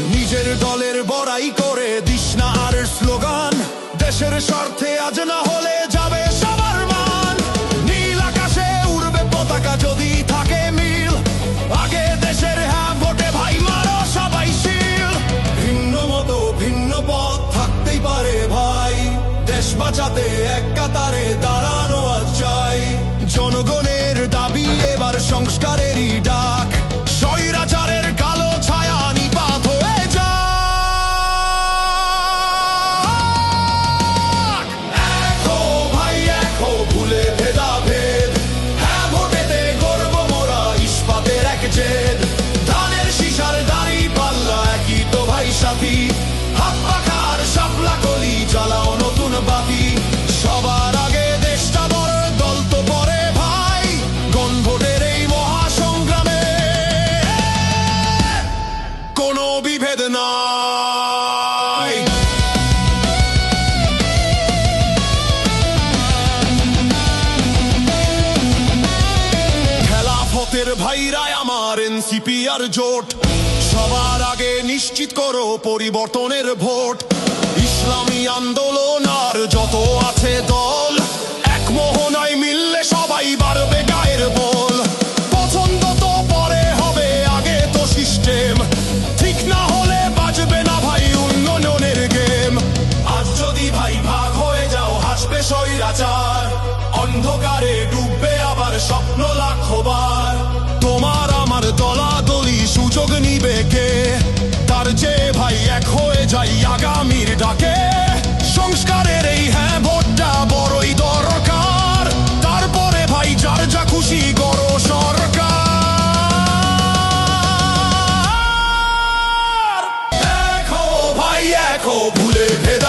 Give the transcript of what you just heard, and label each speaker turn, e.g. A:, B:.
A: নিজের দলের বড়াই করে দিস না আর স্লোগান, দেশের স্বার্থে আজ না হলে যাবে সবার মান। নীল আকাশে উড়বে পতাকা যদি থাকে মিল, আগে দেশের হ্যাঁ ভোটে ভাই মারো সবাই শিল। ভিন্ন মতো ভিন্ন পথ থাকতেই পারে ভাই, দেশ বাঁচাতে এক কাতারে দাঁড়ানো আজ চাই। জনগণের দাবি এবার সংস্কারেরই ডাক, স্বৈরাচারের কালো ছায়া নিপাত হয়ে যাক। এক হো ভাই এক হো, ভুলে ভেদাভেদ, হ্যাঁ ভোটেতে গর্ব মোরা ইস্পাতের এক জেদ। ধানের শিশার দাড়ি পাল্লা একই তো ভাই সাথী, হাত পাখার শাপলা কলি জ্বালাও নতুন বাতি। সবার আগে দেশটা বড়, দল তো পরে ভাই, গণভোটের এই মহাসংগ্রামে কোনো বিভেদ নাই। খেলাফতের ভাইরাই আমার এনসিপি আর জোট, সবার আগে নিশ্চিত করো পরিবর্তনের ভোট। ইসলামী আন্দোলন আর যত আছে দল, এক মোহনায় মিললে সবাই বাড়বে গায়ের বল। পছন্দ তো পরে হবে, আগে তো সিস্টেম ঠিক না হলে বাজবে না ভাই উন্নয়নের গেম। আজ যদি ভাই ভাগ হয়ে যাও হাসবে স্বৈরাচার, অন্ধকারে ডুববে আবার স্বপ্ন লাখবার। তোমার আমার দলাদলি সুযোগ নিবে কে, তার যে ভাই এক হয়ে যাই আগামীর ডাকে। সংস্কারের এই হ্যাঁ ভোটটা বড়ই দরকার, তারপরে ভাই যার যা খুশি করো সরকার। এক হো ভাই এক হো, ভুলে ভেদ